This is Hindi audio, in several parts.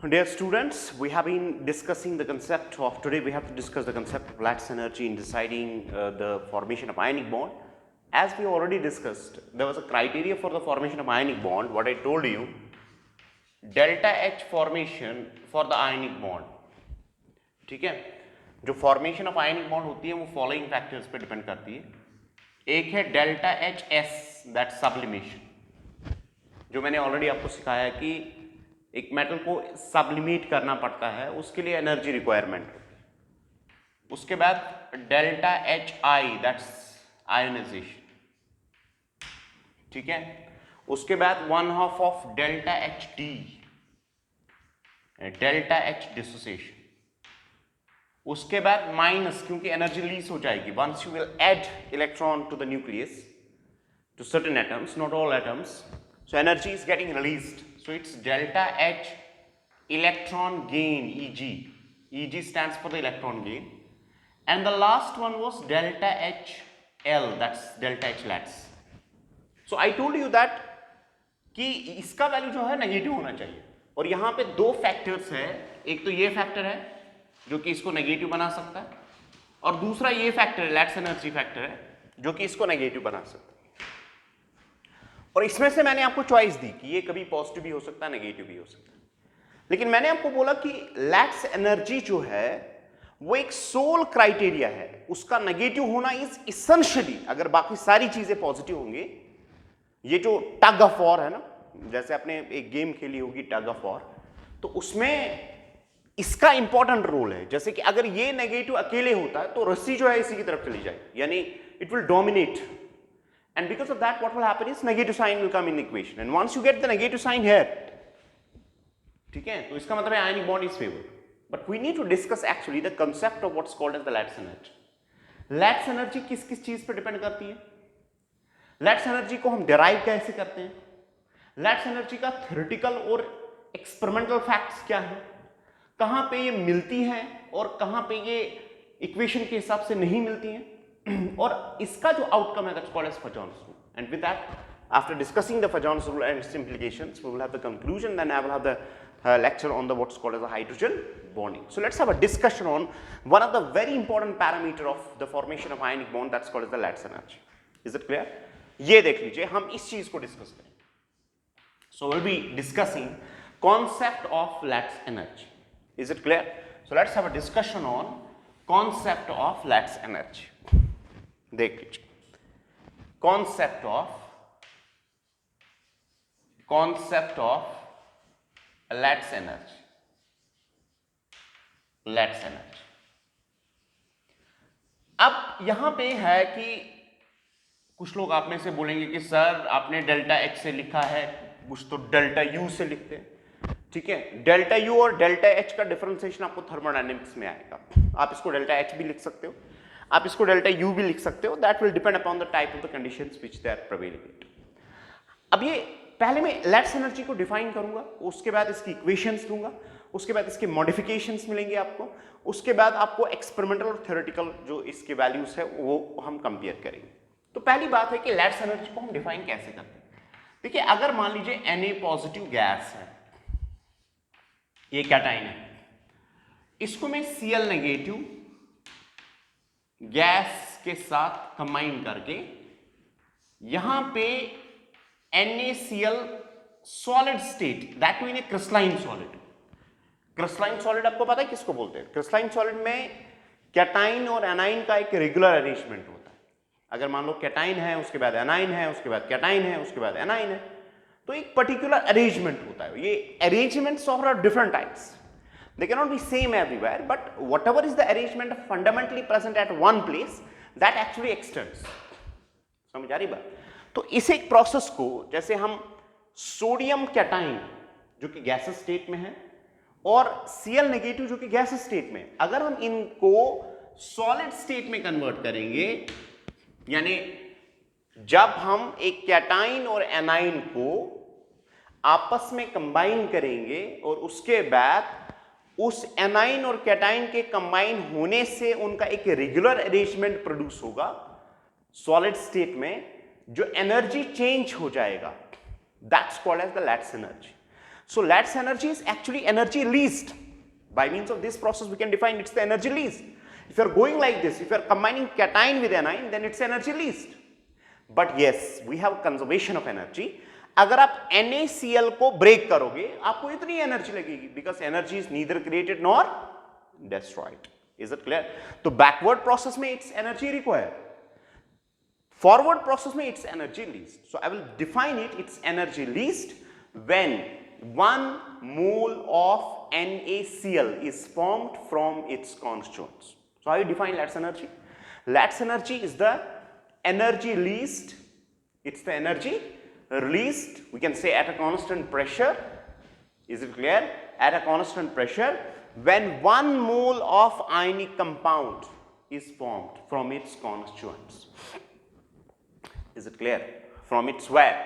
Dear students, we have been discussing the concept of, today we have to discuss the concept of lattice energy in deciding the formation of ionic bond. As we already discussed, there was a criteria for the formation of ionic bond. What I told you, delta H formation for the ionic bond. ठीक है, जो फॉर्मेशन ऑफ आयनिक बॉन्ड होती है वो फॉलोइंग फैक्टर्स पे डिपेंड करती है. एक है delta H S, that sublimation, जो मैंने ऑलरेडी आपको सिखाया है कि एक मेटल को सब्लिमेट करना पड़ता है, उसके लिए एनर्जी रिक्वायरमेंट होती है. उसके बाद delta H I, that's ionisation. ठीक है, उसके बाद 1/2 of delta H D, delta H dissociation. उसके बाद माइनस, क्योंकि एनर्जी रिलीज हो जाएगी once you will add electron to the nucleus, to certain atoms, not all atoms, so energy is getting released. So it's delta H electron gain, EG. EG stands for the electron gain. And the last one was delta HL, that's delta H lattice. So I told you that कि इसका वैल्यू जो है नेगेटिव होना चाहिए. और यहाँ पे दो फैक्टर्स है, एक तो ये फैक्टर है जो कि इसको नेगेटिव बना सकता है, और दूसरा ये फैक्टर है, लैटिस एनर्जी फैक्टर है, जो कि इसको नेगेटिव बना सकता है. और इसमें से मैंने आपको चॉइस दी कि ये कभी पॉजिटिव भी हो सकता है, नेगेटिव भी हो सकता है. लेकिन मैंने आपको बोला कि लैटिस एनर्जी जो है वो एक सोल क्राइटेरिया है, उसका नेगेटिव होना इज इसेंशियली, अगर बाकी सारी चीजें पॉजिटिव होंगे, ये जो टग ऑफ वॉर है ना, जैसे आपने एक गेम खेली होगी टग ऑफ वॉर, तो उसमें इसका इंपॉर्टेंट रोल है. जैसे कि अगर ये नेगेटिव अकेले होता है तो रस्सी जो है इसी की तरफ चली जाएगी, यानी it will dominate. And because of that, what will happen is negative sign will come in equation. And once you get the negative sign here, ठीक है, तो इसका मतलब है ionic bond is favored. But we need to discuss actually the concept of what's called as the lattice energy. Lattice energy किस किस चीज पे डिपेंड करती है? Lattice energy को हम derive कैसे करते हैं? Lattice energy का theoretical और experimental facts क्या है? कहाँ पे ये मिलती हैं और कहाँ पे ये इक्वेशन के हिसाब से नहीं मिलती हैं? और इसका जो आउटकम है, that's called as Fajon's rule. And with that, after discussing the Fajon's rule and its implications, we will have the conclusion. Then I will have the lecture on the what's called as the hydrogen bonding. So let's have a discussion on one of the very important parameter of the formation of ionic bond, that's called as the lattice energy. Is it clear? ये देख लीजिए, हम इस चीज को डिस्कस करेंगे. So we'll be discussing concept of lattice energy. Is it clear? So let's have a discussion on concept of lattice energy. देख लीजिए, concept of lattice energy. Lattice energy अब यहां पे है कि कुछ लोग आप में से बोलेंगे कि सर आपने डेल्टा एच से लिखा है, कुछ तो डेल्टा यू से लिखते हैं. ठीक है, डेल्टा यू और डेल्टा एच का डिफरेंशिएशन आपको थर्मोडायनेमिक्स में आएगा. आप इसको डेल्टा एच भी लिख सकते हो, आप इसको डेल्टा यू भी लिख सकते हो. That will depend upon the type of the conditions which they are prevailing. अब ये पहले मैं लैटिस एनर्जी को डिफाइन करूंगा, उसके बाद इसकी इक्वेशंस दूंगा, उसके बाद इसके मॉडिफिकेशंस मिलेंगे आपको, उसके बाद आपको एक्सपेरिमेंटल और थ्योरेटिकल जो इसके वैल्यूज है वो हम कंपेयर करेंगे. तो पहली बात है कि लैटिस एनर्जी को हम डिफाइन कैसे करते हैं. देखिए, अगर मान लीजिए Na पॉजिटिव गैस है, ये कैटाइन है, इसको मैं Cl नेगेटिव गैस के साथ कंबाइन करके यहां पे NaCl solid state, that mean A crystalline solid. Crystalline solid आपको पता है किसको बोलते हैं? क्रिस्टलाइन सॉलिड में कैटाइन और एनाइन का एक रेगुलर अरेंजमेंट होता है. अगर मान लो कैटाइन है, उसके बाद एनाइन है, उसके बाद कैटाइन है, उसके बाद एनाइन है, तो एक पर्टिकुलर अरेंजमेंट होता है. ये arrangements of different types, they cannot be same everywhere, but whatever is the arrangement fundamentally present at one place, that actually extends. समझ आ रही बात? तो इस एक प्रोसेस को, जैसे हम सोडियम कैटाइन जो कि गैसेस स्टेट में है और Cl नेगेटिव जो कि गैसेस स्टेट में, अगर हम इनको सॉलिड स्टेट में कन्वर्ट करेंगे, यानी जब हम एक कैटाइन और एनाइन को आपस में कंबाइन करेंगे और उसके बाद उस एनाइन और कैटाइन के कंबाइन होने से उनका एक रेगुलर अरेंजमेंट प्रोड्यूस होगा सॉलिड स्टेट में, जो एनर्जी चेंज हो जाएगा, that's called as the lattice energy. So Lattice energy is actually energy released. By means of this process we can define it's the energy released. If you are going like this, if you are combining cation with anion, then it's energy released. But yes, we have conservation of energy. अगर आप NaCl को ब्रेक करोगे आपको इतनी एनर्जी लगेगी, because energy is neither created nor destroyed. Is it clear? तो backward process में it's energy required, forward process में it's energy released. So I will define it, it's energy released when 1 mole of NaCl is formed from its constituents. So how you define Lattice energy? Lattice energy is the energy released, it's the energy released, we can say at a constant pressure. Is it clear? At a constant pressure when 1 mole of ionic compound is formed from its constituents. Is it clear? From its where?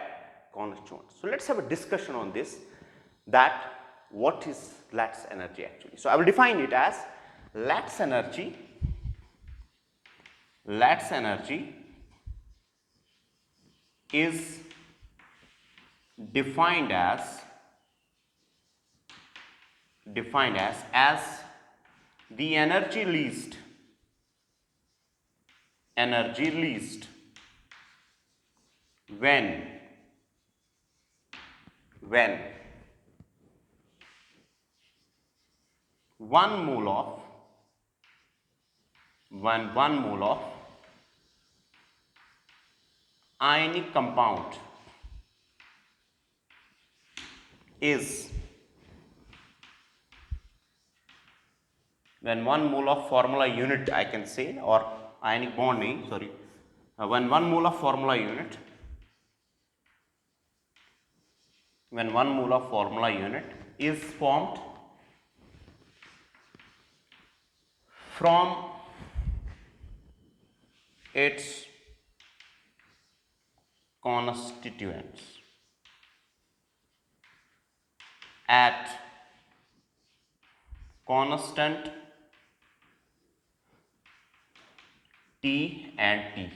Constituents. So let's have a discussion on this, that what is Lattice energy actually. So I will define it as Lattice energy is defined as the energy released when 1 mole of ionic compound is, when 1 mole of formula unit I can say, or ionic bond nahi, sorry, when 1 mole of formula unit is formed from its constituents at constant T and T,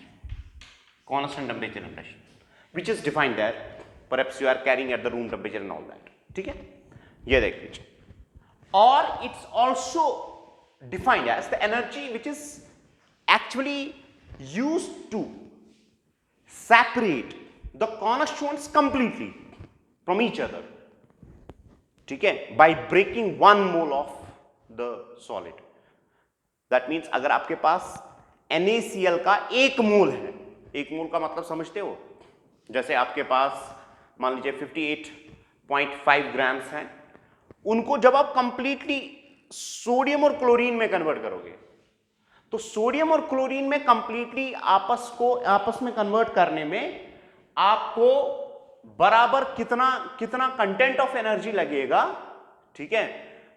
constant temperature and pressure, which is defined there. Perhaps you are carrying at the room temperature and all that. ठीक है, ये देख लीजिए. Or it's also defined as the energy which is actually used to separate the constituents completely from each other. ठीक है, by breaking 1 mole of the solid. That means अगर आपके पास NaCl का 1 मोल है, 1 मोल का मतलब समझते हो, जैसे आपके पास मान लीजिए 58.5 ग्राम्स हैं, उनको जब आप कंप्लीटली सोडियम और क्लोरीन में कन्वर्ट करोगे तो सोडियम और क्लोरीन में कंप्लीटली आपस में कन्वर्ट करने में आपको बराबर कितना कंटेंट ऑफ एनर्जी लगेगा. ठीक है,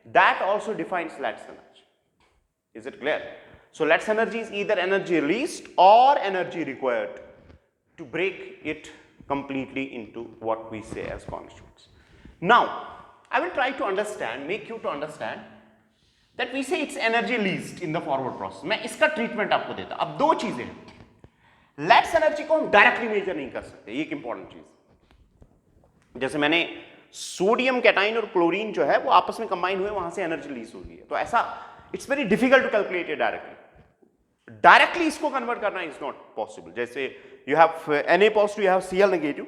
that also defines Lattice energy. Is it clear? So Lattice energy is either energy released or energy required to break it completely into what we say as constituents. Now I will try to make you to understand that we say it's energy released in the forward process. मैं इसका ट्रीटमेंट आपको देता. अब दो चीजें हैं. Lattice energy को हम डायरेक्टली मेजर नहीं कर सकते, ये एक इंपॉर्टेंट चीज. जैसे मैंने सोडियम कैटाइन और क्लोरीन जो है वो आपस में कंबाइन हुए, वहां से एनर्जी रिलीज होगी, तो ऐसा it's very difficult to calculate it directly इसको कन्वर्ट करना इज नॉट पॉसिबल. जैसे you have Na positive, you have Cl negative,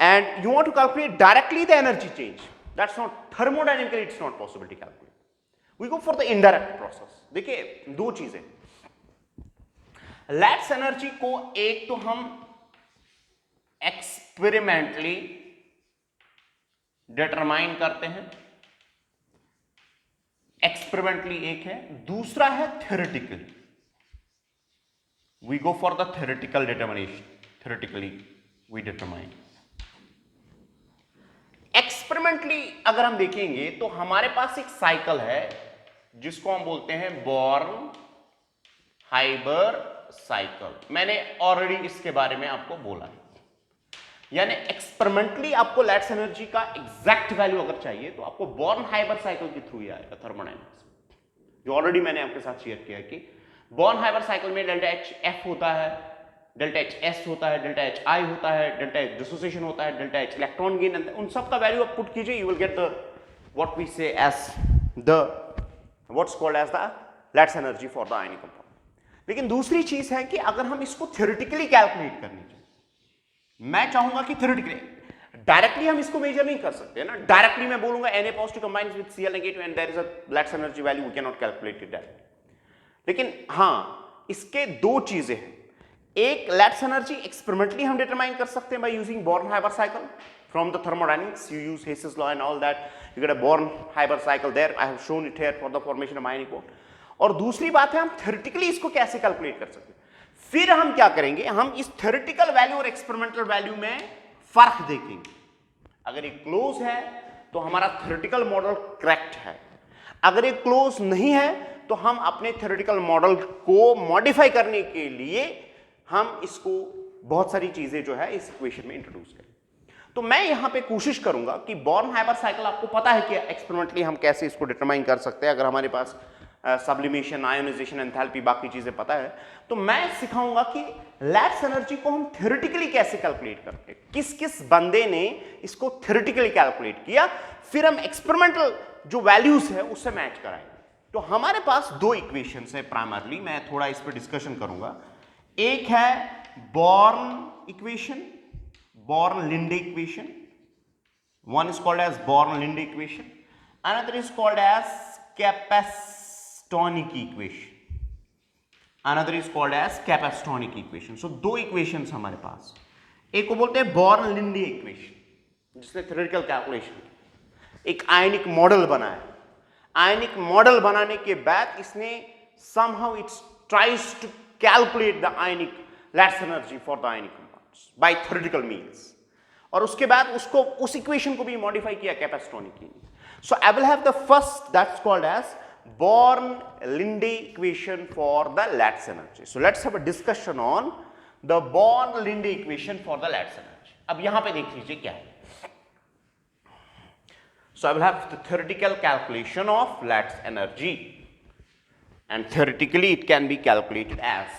and you want to calculate directly the energy change. That's not thermodynamically, it's not possible to calculate. We go for the indirect process. देखिए दो चीजें, Lattice energy को एक तो हम एक्सपेरिमेंटली डिटरमाइन करते हैं, एक्सपेरिमेंटली एक है, दूसरा है theoretically. We go for the theoretical determination. Theoretically we determine. Experimentally अगर हम देखेंगे तो हमारे पास एक साइकिल है जिसको हम बोलते हैं बॉर्न हाइबर साइकिल. मैंने ऑलरेडी इसके बारे में आपको बोला है. यानी एक्सपेरिमेंटली आपको Lattice एनर्जी का एग्जैक्ट वैल्यू अगर चाहिए तो आपको बॉर्न हाइबर साइकिल के थ्रू ही आएगा थर्मोडायनेमिक्स, जो ऑलरेडी मैंने आपके साथ शेयर किया है कि बॉर्न हाइबर साइकिल में डेल्टा एच एफ होता है, डेल्टा एच एस होता है, डेल्टा एच आई होता है, डेल्टा एच डिसोसिएशन होता है, डेल्टा एच इलेक्ट्रॉन गेन, उन सब का वैल्यू आप पुट कीजिए, you will get the what we say as the what's called as the lattice energy for the ionic compound. लेकिन दूसरी चीज है कि अगर हम इसको थ्योरेटिकली कैलकुलेट करनी चाहिए, मैं चाहूंगा कि थ्योरेटिकली, डायरेक्टली हम इसको मेजर नहीं कर सकते ना। डायरेक्टली मैं बोलूंगा Na positive combines with Cl negative and there is a lattice energy value, we can not calculate it directly. लेकिन हाँ, इसके दो चीजें हैं। एक, लैट्स एनर्जी एक्सपेरिमेंटली हम डिटरमाइन कर सकते हैं by using Born Haber cycle from the thermodynamics, you use Hess's law and all that, you get a Born Haber cycle there, I have shown it here for the formation of ionic bond। और दूसरी बात है, हम थ्योरेटिकली इसको कैसे कैलकुलेट कर सकते हैं। फिर हम क्या करेंगे, हम इस थ्योरेटिकल वैल्यू और एक्सपेरिमेंटल वैल्यू में फर्क देखेंगे। अगर ये क्लोज है तो हमारा थ्योरेटिकल मॉडल करेक्ट है, अगर ये क्लोज नहीं है तो हम अपने थ्योरेटिकल मॉडल को मॉडिफाई करने के लिए हम इसको बहुत सारी चीजें जो है इस इक्वेशन में इंट्रोड्यूस करें। तो मैं यहां पे कोशिश करूंगा कि बोर्न-हाइबर साइकिल आपको पता है कि एक्सपेरिमेंटली हम कैसे इसको डिटरमाइन कर सकते हैं, अगर हमारे पास सब्लिमेशन, आयोनाइजेशन, एंथैल्पी, बाकी चीजें पता है, तो मैं सिखाऊंगा कि लैट्स एनर्जी को हम थ्योरेटिकली कैसे कैलकुलेट करते हैं, किस किस बंदे ने इसको थ्योरेटिकली कैलकुलेट किया, फिर हम एक्सपेरिमेंटल जो वैल्यूज है उससे मैच कराएंगे। तो हमारे पास दो इक्वेशंस है प्राइमरली, मैं थोड़ा इस पर डिस्कशन करूंगा। एक है Born equation, Born Lande equation, one is called as Born-Linde equation, another is called as Capastonic equation, another is called as Capastonic equation। so दो equations हमारे पास, एक को बोलते हैं Born-Linde equation जिसने theoretical calculation, एक आयनिक मॉडल बनाया। आयनिक मॉडल बनाने के बाद इसने somehow it tries to calculate the ionic Lats energy for the ionic compounds by theoretical means, और उसके बाद उसको उस इक्वेशन को भी मॉडिफाई किया कैपेस्टोनिक की। So I will have the first that's called as Born-Linde equation for the Lats energy। so let's have a discussion on the Born-Linde equation for the Lats energy। अब यहां पे देख लीजिए क्या है। so I will have the theoretical calculation of Lats energy, and theoretically it can be calculated as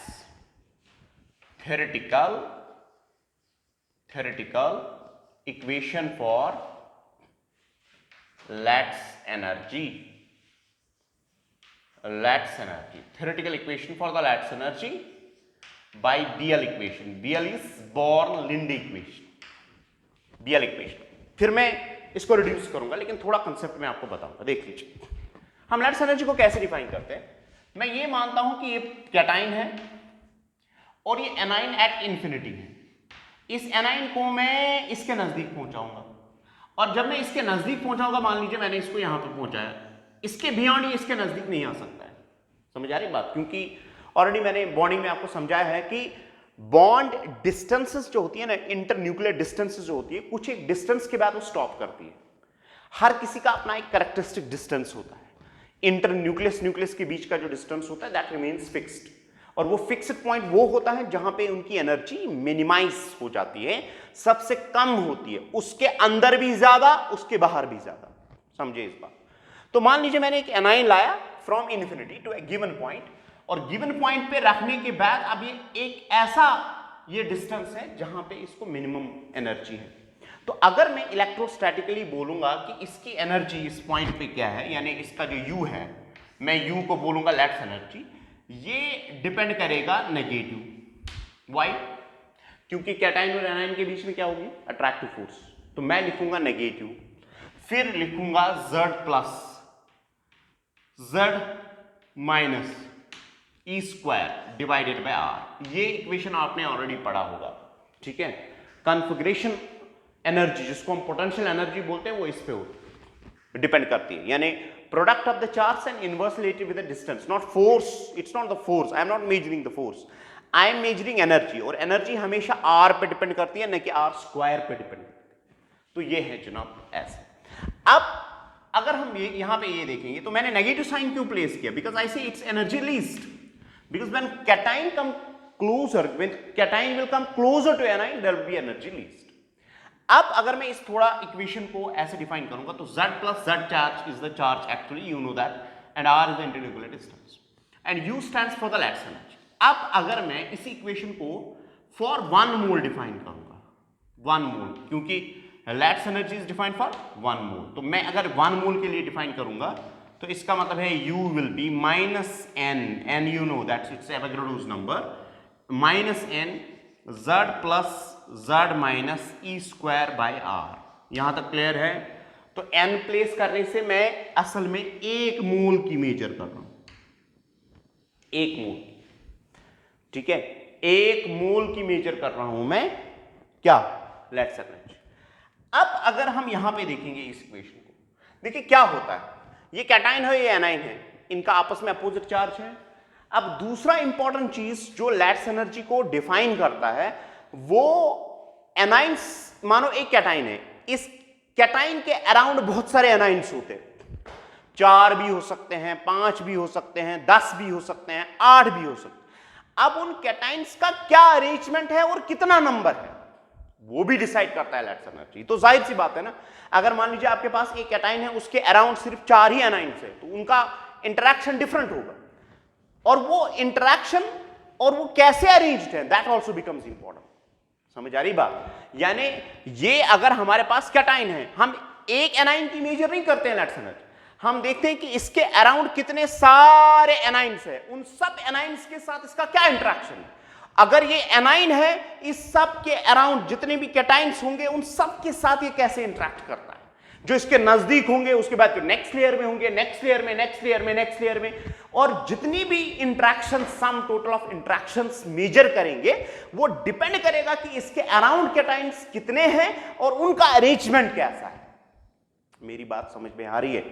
theoretical equation for Lats energy, theoretical equation for the Lats energy by BL equation। BL is Born-Linde equation, BL equation। फिर मैं इसको रिड्यूस करूंगा, लेकिन थोड़ा कंसेप्ट मैं आपको बताऊंगा। देख लीजिए, हम Lats energy को कैसे डिफाइन करते हैं। मैं ये मानता हूं कि ये कैटाइन है और ये एनाइन एट इंफिनिटी है। इस एनाइन को मैं इसके नजदीक पहुंचाऊंगा, और जब मैं इसके नजदीक पहुंचाऊंगा, मान लीजिए मैंने इसको यहां पे पहुंचाया, इसके बियॉन्ड ये इसके नजदीक नहीं आ सकता है। समझ आ रही बात? क्योंकि ऑलरेडी मैंने बॉन्डिंग में आपको समझाया है कि बॉन्ड डिस्टेंसेस जो होती है ना, इंटर न्यूक्लियर डिस्टेंसेस जो होती है, कुछ एक डिस्टेंस के बाद वो स्टॉप करती है। हर किसी का अपना एक कैरेक्टरिस्टिक डिस्टेंस होता है। इंटर न्यूक्लियस के बीच का जो डिस्टेंस होता है दैट रिमेन्स फिक्स्ड, और वो फिक्स्ड पॉइंट वो होता है जहां पे उनकी एनर्जी मिनिमाइज हो जाती है, सबसे कम होती है, उसके अंदर भी ज्यादा, उसके बाहर भी ज्यादा। समझे इस बात? तो मान लीजिए मैंने एक एनाइन लाया from infinity to a given point, और गिवन पॉइंट पे रखने के बाद अब ये एक ऐसा ये डिस्टेंस है जहां पे इसको मिनिमम एनर्जी है। तो अगर मैं इलेक्ट्रोस्टैटिकली बोलूंगा कि इसकी एनर्जी इस पॉइंट पे क्या है, यानी इसका जो U है, मैं U को बोलूंगा लैट्स एनर्जी, ये डिपेंड करेगा नेगेटिव। वाई? क्योंकि कैटाइन और एनाइन के बीच में क्या होगी? Attractive force. तो मैं लिखूंगा नेगेटिव, फिर लिखूंगा Z plus Z minus E square divided by R। ये इक्वेशन आपने ऑलरेडी पढ़ा होगा, ठीक है। कॉन्फ़िगरेशन एनर्जी, जिसको हम पोटेंशियल एनर्जी बोलते हैं, वो इस पे होती डिपेंड करती है, यानी product of the charge and inverse related with the distance, not force. It's not the force, I am not measuring the force, I am measuring energy, और एनर्जी हमेशा R पे डिपेंड करती है, न कि R स्क्वायर पे डिपेंड करती है। तो ये है जनाब ऐसे। अब अगर हम ये यहां पे ये देखेंगे, तो मैंने नेगेटिव साइन क्यों प्लेस किया? बिकॉज आई से it's energy least, because when cation come closer, when cation will come closer to anion, there will be energy least। अब अगर मैं इस थोड़ा इक्वेशन को ऐसे डिफाइन करूंगा, तो Z plus Z charge is the charge actually, you know that, and R is the internuclear distance, and U stands for the Lats energy। अब अगर मैं इसी इक्वेशन को फॉर 1 मोल डिफाइन करूंगा, 1 मोल, क्योंकि lattice energy is defined for 1 mole. तो मैं अगर 1 मोल के लिए डिफाइन करूंगा तो इसका मतलब है U will be minus N, N you know that's it's Avogadro's number, minus N Z plus Z minus e square by r. यहां तक क्लियर है? तो n प्लेस करने से मैं असल में 1 मोल की मेजर कर रहा हूं, 1 मोल, ठीक है, 1 मोल की मेजर कर रहा हूं मैं, क्या, लैट्स एनर्जी। अब अगर हम यहां पे देखेंगे इस इक्वेशन को, देखिए क्या होता है, ये कैटाइन है, ये एनाइन है, इनका आपस में अपोजिट चार्ज है। अब दूसरा इंपॉर्टेंट चीज जो लैट्स एनर्जी को डिफाइन करता है वो एनाइंस, मानो एक कैटाइन है, इस कैटाइन के अराउंड बहुत सारे एनाइंस होते हैं, 4 भी हो सकते हैं, 5 भी हो सकते हैं, 10 भी हो सकते हैं, 8 भी हो सकते हैं। अब उन कैटाइंस का क्या अरेंजमेंट है और कितना नंबर है वो भी डिसाइड करता है लैट्स एनर्जी। तो जाहिर सी बात है ना, अगर मान लीजिए आपके पास एक कैटाइन है, उसके अराउंड सिर्फ 4 ही एनाइंस है, तो उनका इंटरेक्शन डिफरेंट होगा, और वो इंटरेक्शन और वो कैसे अरेंज्ड है दैट आल्सो बिकम्स इंपॉर्टेंट। समझ आ रही बात? यानी ये अगर हमारे पास कैटाइन है, हम एक एनाइन की मेजर नहीं करते हैं लैट्स एनर्जी, हम देखते हैं कि इसके अराउंड कितने सारे एनाइंस है, उन सब एनाइंस के साथ इसका क्या इंटरेक्शन है। अगर ये एनाइन है, इस सब के अराउंड जितने भी कैटाइंस होंगे उन सब के साथ ये कैसे इंटरेक्ट करता है, जो इसके नजदीक होंगे उसके बाद नेक्स्ट लेयर में होंगे, नेक्स्ट लेयर में, नेक्स्ट लेयर में, नेक्स्ट लेयर में, और जितनी भी interaction, sum total of interactions measure करेंगे वो डिपेंड करेगा कि इसके अराउंड कैटाइंस कितने हैं और उनका अरेंजमेंट कैसा है। मेरी बात समझ में आ रही है?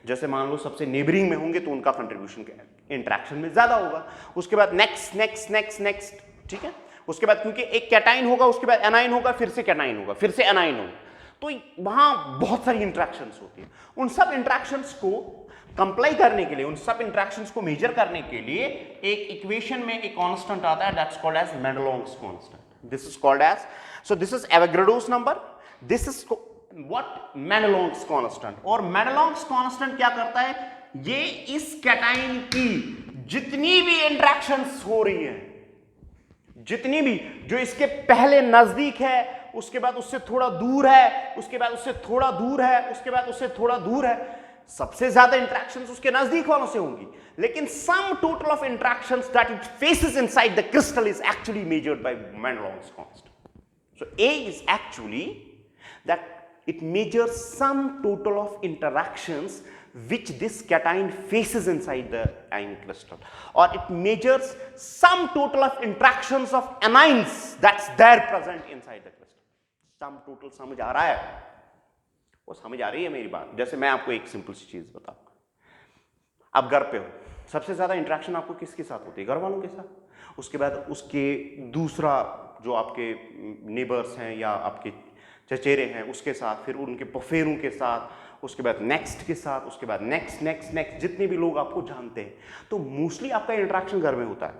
जैसे मान लो सबसे नेबरिंग में होंगे तो उनका कंट्रीब्यूशन इंटरेक्शन में ज्यादा होगा, उसके बाद नेक्स्ट नेक्स्ट नेक्स्ट नेक्स्ट, ठीक है, उसके बाद क्योंकि एक कैटाइन होगा, उसके बाद एनाइन होगा, फिर से कैटाइन होगा, फिर से एनाइन होगा, तो वहां बहुत सारी इंटरेक्शंस होती है। उन सब इंटरेक्शंस को कंप्लाई करने के लिए, उन सब इंटरेक्शंस को मेजर करने के लिए एक इक्वेशन में एक कांस्टेंट आता है, that's called as Madelung's constant. This is called as, so this is Avogadro's number, this is what, Madelung's constant. और मेडलोंग्स कांस्टेंट क्या करता है, ये इस कैटाइन की जितनी भी इंटरेक्शंस हो रही है, जितनी भी, जो इसके पहले नजदीक है, उसके बाद उससे थोड़ा दूर है, उसके बाद उससे थोड़ा दूर है, उसके बाद उससे थोड़ा दूर है, सबसे ज्यादा इंटरेक्शंस उसके नजदीक वालों से होंगी, लेकिन sum total of interactions that it faces inside the crystal is actually measured by Madelung's constant. So A is actually that it measures sum total of interactions which this cation faces inside the ion crystal, or it measures sum total of interactions of anions that's there present inside the crystal. sum total समझ आ रहा है? वो समझ आ रही है मेरी बात? जैसे मैं आपको एक सिंपल सी चीज बताऊंगा, आप घर पे हो, सबसे ज्यादा इंटरेक्शन आपको किसके साथ होती है? घर वालों के साथ। उसके बाद उसके दूसरा जो आपके नेबर्स हैं या आपके चचेरे हैं उसके साथ, फिर उनके पफेरों के साथ, उसके बाद नेक्स्ट के साथ, उसके बाद नेक्स्ट नेक्स्ट नेक्स्ट, जितने भी लोग आपको जानते हैं, तो मोस्टली आपका इंटरेक्शन घर में होता है।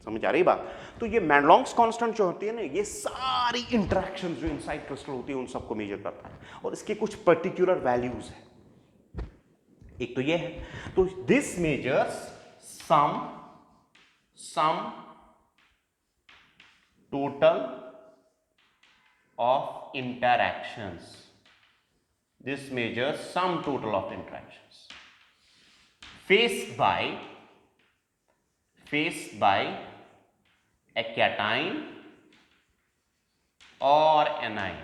समझ आ रही बात? तो ये मेडलोंग्स कांस्टेंट जो होती है ना, ये सारी इंटरेक्शंस जो इनसाइड क्रिस्टल होती है उन सबको मेजर करता है, और इसके कुछ पर्टिकुलर वैल्यूज है। एक तो ये है, तो this measures sum total of interactions. This measures sum total of interactions faced by a cation or anion.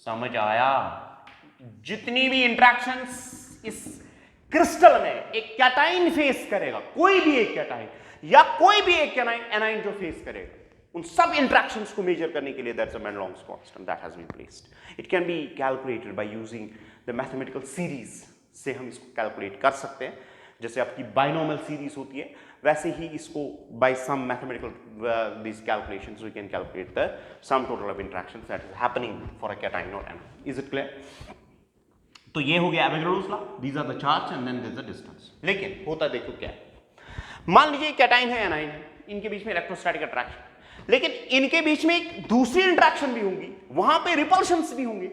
समझ आया? जितनी भी इंटरेक्शंस इस क्रिस्टल में एक कैटाइन फेस करेगा, कोई भी एक कैटाइन या कोई भी एक एनाइन जो फेस करेगा, उन सब इंटरेक्शंस को मेजर करने के लिए that's a Madelung's constant that has been placed. It can be calculated by using the mathematical series से हम इसको कैलकुलेट कर सकते हैं। जैसे आपकी बाइनोमियल सीरीज होती है, वैसे ही इसको by some mathematical this calculations we can calculate the sum total of interactions that is happening for a cation और एनाइन। Is it clear? तो ये हो गया Avogadro's law, these are the charge and then there is the distance. लेकिन होता देखो क्या है, मान लीजिए कैटाइन है एनाइन है, इनके बीच में इलेक्ट्रोस्टैटिक अट्रैक्शन, लेकिन इनके बीच में एक दूसरी इंटरेक्शन भी होंगी, वहां पे रिपल्शंस भी होंगे,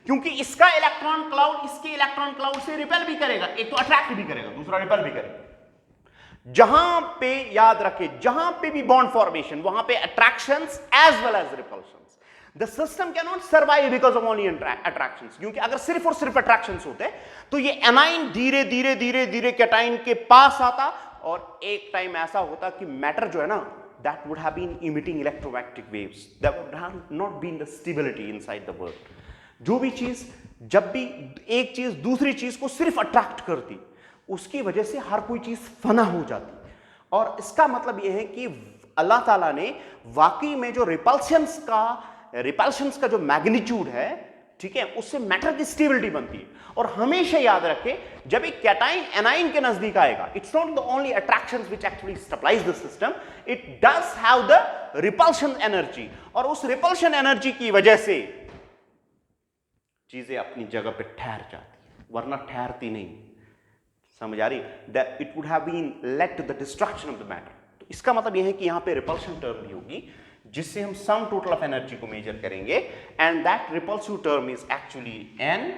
क्योंकि इसका इलेक्ट्रॉन क्लाउड इसके इलेक्ट्रॉन क्लाउड से रिपेल भी करेगा, एक तो अट्रैक्ट भी करेगा, दूसरा रिपेल भी करेगा। जहां पे याद रखें, जहां पे भी बॉन्ड फॉर्मेशन वहां पे attractions as well as repulsions. The system can not survive because of only attractions. क्योंकि अगर सिर्फ और सिर्फ अट्रैक्शंस होते तो ये एनाइन धीरे धीरे धीरे धीरे कैटाइन के पास आता और एक टाइम ऐसा होता कि मैटर जो है ना, that would have been emitting electromagnetic waves. There would have not been the stability inside the world. जो भी चीज, जब भी एक चीज दूसरी चीज को सिर्फ अट्रैक्ट करती, उसकी वजह से हर कोई चीज फना हो जाती. और इसका मतलब यह है कि अल्लाह ताला ने वाकई में जो रिपल्शंस का जो मैग्नीट्यूड है, ठीक है, उससे मैटर की स्टेबिलिटी बनती है. और हमेशा याद रखें, जब एक कैटाइन एनाइन के नजदीक आएगा, it's not the only attractions which actually stabilize the system, it does have the repulsion energy. और उस रिपल्शन एनर्जी की वजह से चीजें अपनी जगह पे ठहर जाती है, वरना ठहरती नहीं. समझ आ रही? That it would have been led to the destruction of the matter. तो इसका मतलब यह है कि यहां पे रिपल्शन टर्म भी होगी, जिससे हम सम टोटल ऑफ एनर्जी को मेजर करेंगे, and that repulsive term is actually n.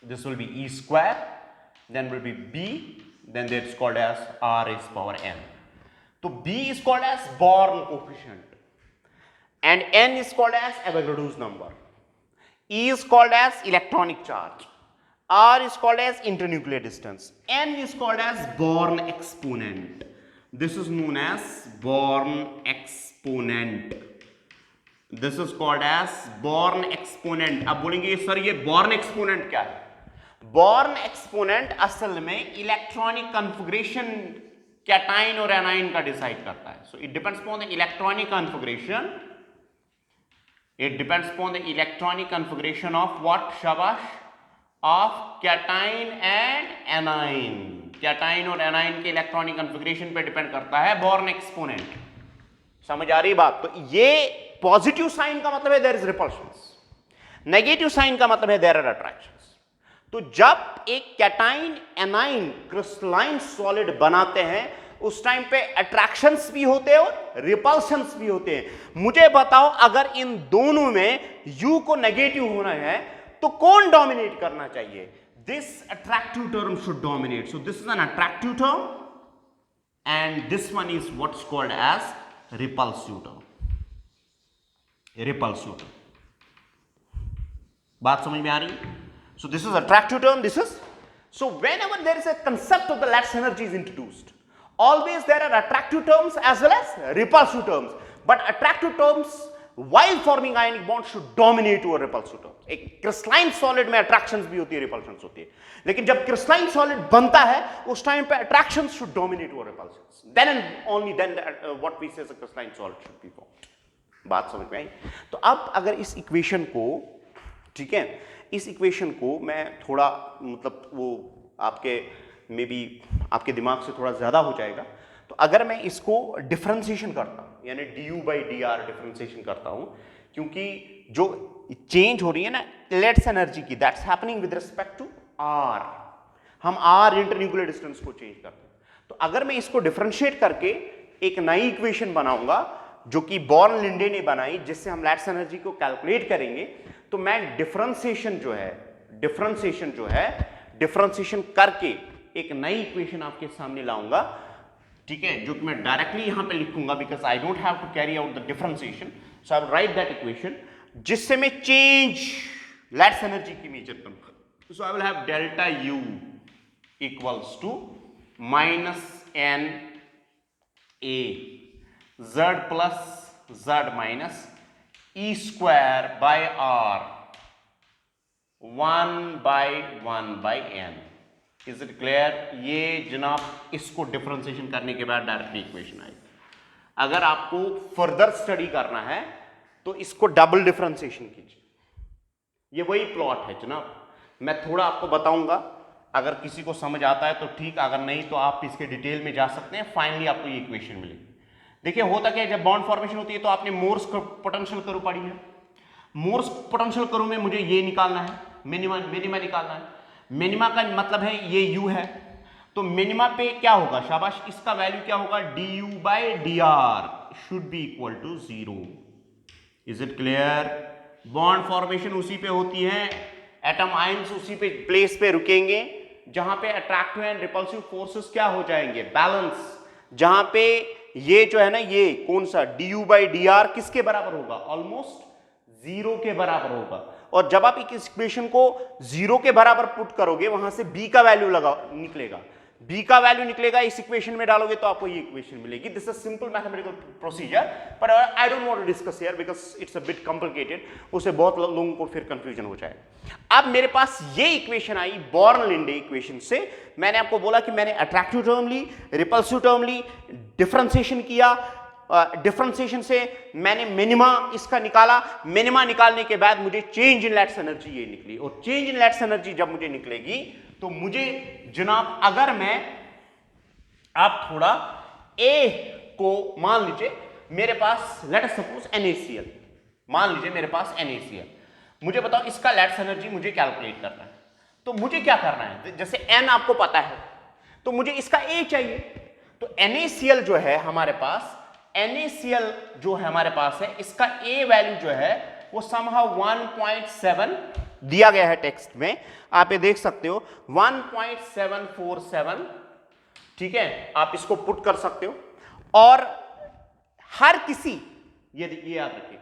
This will be e square, then will be b, then that's called as r raised power n. So b is called as Born coefficient, and n is called as Avogadro's number. E is called as electronic charge, r is called as internuclear distance, n is called as Born exponent. This is known as Born exponent. This is called as Born exponent. अब बोलेंगे सर ये Born exponent क्या है? Born exponent असल में इलेक्ट्रॉनिक कॉन्फ़िगरेशन कैटाइन और एनाइन का डिसाइड करता है. So it depends upon the electronic configuration. It depends upon the electronic configuration of what, शाबाश? Of cation and anion. Cation और एनाइन के इलेक्ट्रॉनिक कॉन्फ़िगरेशन पे डिपेंड करता है Born exponent. समझ आ रही बात? तो ये पॉजिटिव साइन का मतलब है there is repulsions, negative sign का मतलब है देयर आर अट्रैक्शंस. तो जब एक कैटाइन एनाइन क्रिस्टलाइन सॉलिड बनाते हैं, उस टाइम पे अट्रैक्शंस भी होते हैं और रिपल्शंस भी होते हैं. मुझे बताओ, अगर इन दोनों में U को नेगेटिव होना है तो कौन डोमिनेट करना चाहिए? This attractive term should dominate. So this is an attractive term and this one is what's called as repulsive term. Repulsive term. बात समझ में आ रही? So this is attractive term, this is. So whenever there is a concept of the Lattice energy is introduced, always there are attractive terms as well as repulsive terms. But attractive terms while forming ionic bonds should dominate over repulsive terms. एक crystalline solid में attractions भी होती है, repulsions होती है. लेकिन जब crystalline solid बनता है, उस टाइम पे attractions should dominate over repulsions. Then and only then what we say as a crystalline solid should be formed. बात समझ में आई? तो अब अगर इस इक्वेशन को, ठीक है, इस इक्वेशन को मैं थोड़ा, मतलब वो आपके मे बी आपके दिमाग से थोड़ा ज़्यादा हो जाएगा. तो अगर मैं इसको डिफरेंशिएशन करता हूँ, यानी du by dr डिफरेंशिएशन करता हूँ, क्योंकि जो चेंज हो रही है ना लेट्स एनर्जी की, that's happening with respect to r. हम r इंटरन्यूक्लियर डिस्टेंस को चेंज करते हैं. तो अगर मैं इसको डिफरेंशिएट करके एक नई इक्वेशन बनाऊंगा, जो कि बॉर्न लिंडे ने बनाई, जिससे हम लैटिस एनर्जी को कैलकुलेट करेंगे, तो मैं डिफरेंशिएशन करके एक नई इक्वेशन आपके सामने लाऊंगा, ठीक है, जो कि मैं डायरेक्टली यहां पे लिखूंगा, because I don't have to carry out the differentiation. So I will write that equation, जिससे मैं चेंज लैटिस एनर्जी की मेजर करूंगा. So I will have delta U equals to -n A Z plus Z minus E square by R 1 by n. Is it clear? ये जनाब इसको डिफरेंशिएशन करने के बाद डायरेक्टली इक्वेशन आएगी. अगर आपको फर्दर स्टडी करना है तो इसको डबल डिफरेंशिएशन कीजिए. ये वही प्लॉट है जनाब. मैं थोड़ा आपको बताऊंगा, अगर किसी को समझ आता है तो ठीक, अगर नहीं तो आप इसके डिटेल में जा सकते हैं. फाइनली आपको ये इक्वेशन मिलेगी. देखिए होता क्या है, जब बॉन्ड फॉर्मेशन होती है तो आपने मोर्स पोटेंशियल कर्व पढ़ी है. मोर्स पोटेंशियल कर्व में मुझे ये निकालना है, मिनिमा निकालना है. मिनिमा का मतलब है ये U है, तो मिनिमा पे क्या होगा, शाबाश, इसका वैल्यू क्या होगा, du by dr should be equal to 0. Is it clear? Bond formation उसी पे होती है, एटम आयंस उसी पे प्लेस पे रुकेंगे जहां पे अट्रैक्टिव एंड रिपल्सिव फोर्सेस क्या हो जाएंगे, बैलेंस, जहां पे ये जो है ना, ये कौन सा du by dr किसके बराबर होगा, ऑलमोस्ट जीरो के बराबर होगा। और जब आप इस इक्वेशन को जीरो के बराबर पुट करोगे, वहां से b का वैल्यू निकलेगा, b का वैल्यू निकलेगा, इस इक्वेशन में डालोगे तो आपको ये इक्वेशन मिलेगी। This is simple mathematical procedure, but I don't want to discuss here because it's a bit complicated, उससे बहुत लोगों को फिर कंफ्यूजन हो जाएगा। अब मेरे पास ये इक्वेशन आई बॉर्न-लिंडे इक्वेशन से। मैंने आपको बोला कि मैंने अट्रैक्टिव टर्म ली, रिपल्सिव टर्म ली, डिफरेंशिएशन किया, डिफरेंशिएशन से मैंने मिनिमा इसका निकाला, मिनिमा निकालने के बाद मुझे चेंज इन लैटिस एनर्जी ये निकली, और चेंज इन लैटिस एनर्जी जब मुझे निकलेगी तो मुझे जनाब, अगर मैं आप थोड़ा ए को मान लीजिए मेरे पास, लेट अस सपोज NaCl, मान लीजिए मेरे पास NaCl, मुझे बताओ इसका लैटिस एनर्जी मुझे कैलकुलेट करना है, तो मुझे क्या करना है, जैसे n आपको पता है तो मुझे इसका A चाहिए, तो NaCl जो है हमारे पास, NaCl जो है हमारे पास है, इसका A वैल्यू जो है वो समहाउ 1.7 दिया गया है टेक्स्ट में, आप ये देख सकते हो 1.747, ठीक है, आप इसको पुट कर सकते हो। और हर किसी, ये याद रखिए,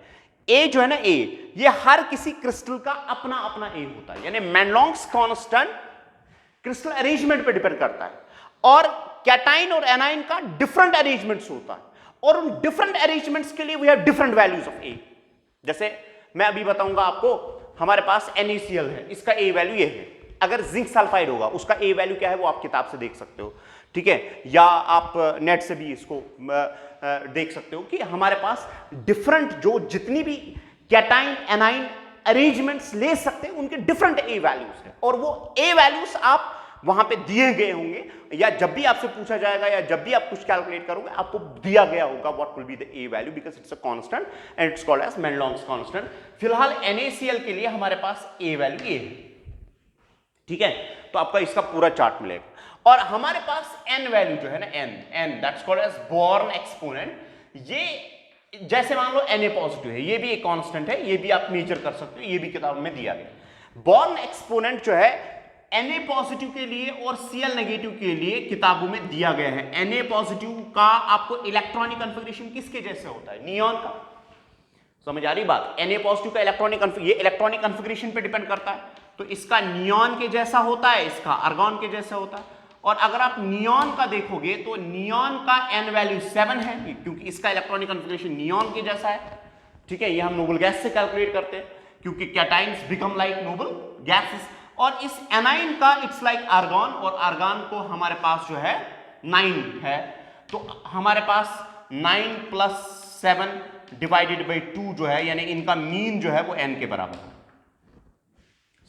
ए जो है ना, ए ये हर किसी क्रिस्टल का अपना अपना ए होता है, यानी मैनलॉन्ग्स कांस्टेंट क्रिस्टल अरेंजमेंट पे डिपेंड करता है, और कैटाइन और एनाइन का डिफरेंट अरेंजमेंट्स होता है, और उन डिफरेंट अरेंजमेंट्स के लिए we have different values of A. जैसे मैं अभी बताऊंगा आपको, हमारे पास NaCl है, इसका ए वैल्यू ये है, अगर जिंक सल्फाइड होगा उसका ए वैल्यू क्या है वो आप किताब से देख सकते हो, ठीक है, या आप नेट से भी इसको देख सकते हो कि हमारे पास डिफरेंट जो जितनी भी कैटाइन एनाइन अरेंजमेंट्स ले सकते हैं उनके डिफरेंट ए वैल्यूज हैं, और वो ए वैल्यूज आप वहां पे दिए गए होंगे, या जब भी आपसे पूछा जाएगा या जब भी आप कुछ कैलकुलेट करोगे आपको दिया गया होगा what will be the A value, because it's a constant and it's called as Madelung's constant. फिलहाल NaCl के लिए हमारे पास ए वैल्यू ये है, ठीक है, तो आपका इसका पूरा चार्ट मिलेगा। और हमारे पास n वैल्यू जो है ना, n that's called as Born exponent, ये जैसे मान लो Na पॉजिटिव है, ये भी एक कांस्टेंट है, ये भी आप मेजर कर सकते हो, ये भी किताब में दिया गया। बॉर्न एक्सपोनेंट जो है Na पॉजिटिव के लिए और Cl नेगेटिव के लिए किताबों में दिया गया है। Na पॉजिटिव का आपको इलेक्ट्रॉनिक कन्फिगरेशन किसके जैसे होता है, नियॉन का, समझ आ रही बात, Na पॉजिटिव का ये इलेक्ट्रॉनिक कन्फिगरेशन पे डिपेंड करता है, तो इसका नियॉन के जैसा होता है, इसका आर्गॉन के जैसा होता है। और अगर आप नियॉन का देखोगे तो नियॉन का n वैल्यू 7 है, क्योंकि इसका इलेक्ट्रॉनिक कन्फिगरेशन नियॉन के जैसा है, ठीक है, ये हम नोबल गैस से कैलकुलेट करते हैं, क्योंकि कैटाइन्स बिकम लाइक नोबल गैसेस। और इस एनाइन का इट्स लाइक आर्गॉन, और आर्गॉन को हमारे पास जो है 9 है, तो हमारे पास 9 + 7 डिवाइडेड बाई 2 जो है, यानी इनका मीन जो है वो n के बराबर है,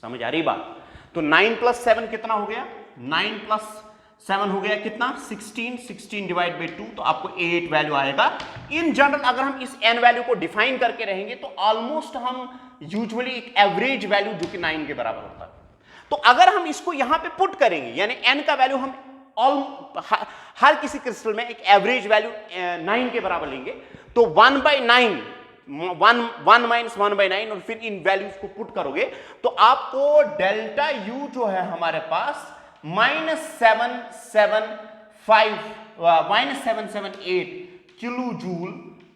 समझ आ रही बात। तो 9 + 7 कितना हो गया, 9 + 7 हो गया कितना, 16, 16 डिवाइड बाई 2, तो आपको 8 वैल्यू आएगा। इन जनरल अगर हम इस n वैल्यू को डिफाइन करके रहेंगे तो ऑलमोस्ट हम यूजुअली एक एवरेज वैल्यू जो कि 9 के बराबर होता है, तो अगर हम इसको यहां पे पुट करेंगे, यानी n का वैल्यू हम हर किसी क्रिस्टल में एक एवरेज वैल्यू 9 के बराबर लेंगे, तो 1/9 1 - 1/9, और फिर इन वैल्यूज को पुट करोगे तो आपको डेल्टा U जो है हमारे पास -778 किलो जूल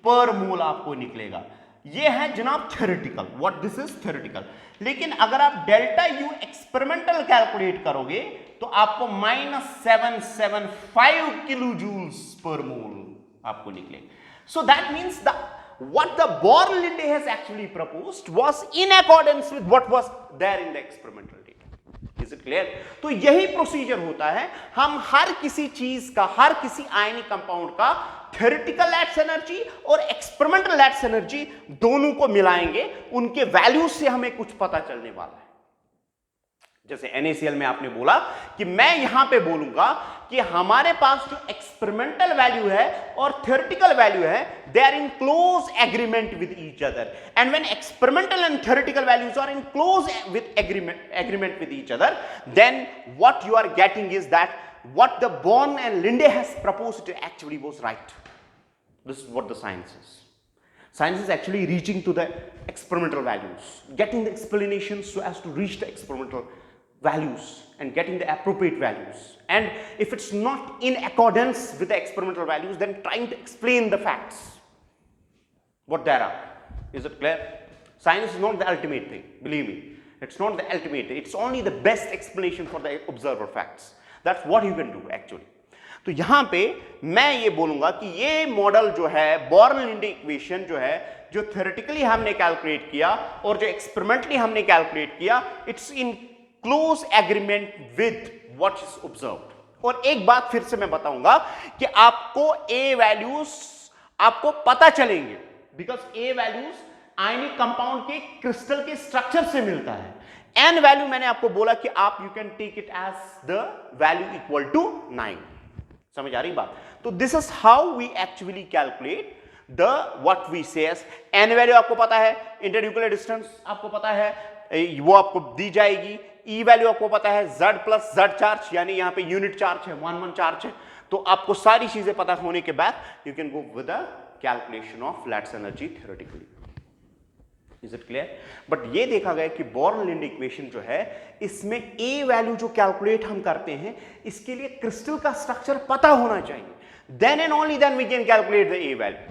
पर मोल आपको निकलेगा। ये है जनाब theoretical, what this is theoretical. लेकिन अगर आप डेल्टा U एक्सपेरिमेंटल कैलकुलेट करोगे तो आपको -775 किलो जूल्स पर मोल आपको निकलेगा। So that means what the Born-Linde has actually proposed was in accordance with what was there in the experimental data. Is it clear? तो यही प्रोसीजर होता है, हम हर किसी चीज का, हर किसी आयनिक कंपाउंड का थ्योरेटिकल लैटिस एनर्जी और एक्सपेरिमेंटल लैटिस एनर्जी दोनों को मिलाएंगे, उनके वैल्यूज से हमें कुछ पता चलने वाला है। जैसे NaCl में आपने बोला कि मैं यहां पे बोलूंगा कि हमारे पास जो एक्सपेरिमेंटल वैल्यू है और थ्योरेटिकल वैल्यू है, they are in close agreement with each other, and when experimental and theoretical values are in close with agreement with each other, then what you are getting is that what the Born and Linde has proposed actually was right. This is what the science is. Science is actually reaching to the experimental values, getting the explanations so as to reach the experimental values and getting the appropriate values, and if it's not in accordance with the experimental values, then trying to explain the facts what there are. Is it clear? Science is not the ultimate thing, believe me, it's not the ultimate, it's only the best explanation for the observer facts. That's what you can do actually. तो यहां पे मैं ये बोलूंगा कि ये मॉडल जो है बॉर्न-लिंडे इक्वेशन जो है, जो थ्योरेटिकली हमने कैलकुलेट किया और जो एक्सपेरिमेंटली हमने कैलकुलेट किया, it's in close agreement with what is observed. और एक बात फिर से मैं बताऊंगा कि आपको ए वैल्यूज आपको पता चलेंगे, because A values ionic compound के क्रिस्टल के स्ट्रक्चर से मिलता है. एन वैल्यू मैंने आपको बोला कि आप you can take it as the value equal to 9. समझ आ रही बात? तो this is how we actually calculate the what we say as an value. आपको पता है इंटरन्यूक्लियर डिस्टेंस आपको पता है, वो आपको दी जाएगी. ई वैल्यू आपको पता है Z प्लस Z चार्ज, यानी यहां पे यूनिट चार्ज है, 1 चार्ज है. तो आपको सारी चीजें पता होने के बाद you can go with the calculation of lattice energy theoretically. Is it clear? But ये देखा गया कि बॉर्न-लिंडे इक्वेशन जो है, इसमें ए वैल्यू जो कैलकुलेट हम करते हैं, इसके लिए क्रिस्टल का स्ट्रक्चर पता होना चाहिए. Then and only then we can calculate the A value.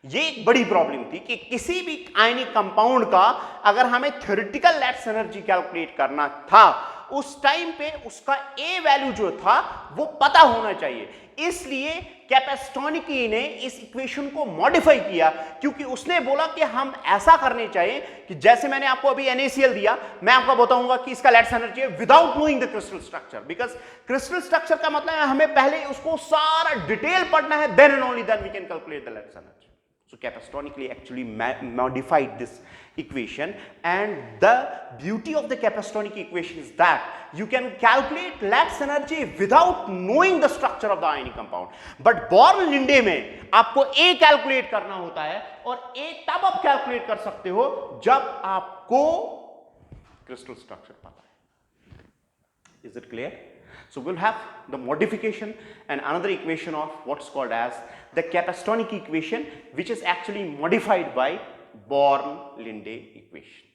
ये एक बड़ी प्रॉब्लम थी कि किसी भी आयनिक कंपाउंड का अगर हमें थ्योरेटिकल लैटिस एनर्जी कैलकुलेट करना था, उस टाइम पे उसका ए वैल्यू जो था वो पता होना चाहिए. इसलिए कैपेस्टोनिकी ने इस इक्वेशन को मॉडिफाई किया, क्योंकि उसने बोला कि हम ऐसा करने चाहिए कि जैसे मैंने आपको अभी NaCl दिया, मैं आपको बताऊंगा कि इसका लैटिस एनर्जी है without knowing the crystal structure. Because crystal structure का मतलब है हमें पहले उसको सारा डिटेल पढ़ना है, then and only then we can calculate the lattice energy. So Capastonically actually modified this equation, and the beauty of the Capastonic equation is that you can calculate lattice energy without knowing the structure of the ionic compound. But Born-Linde में आपको A calculate करना होता है, और A तब आप calculate कर सकते हो जब आपको crystal structure पता है. Is it clear? So we'll have the modification and another equation of what's called as the Capastonic equation, which is actually modified by Born-Linde equation.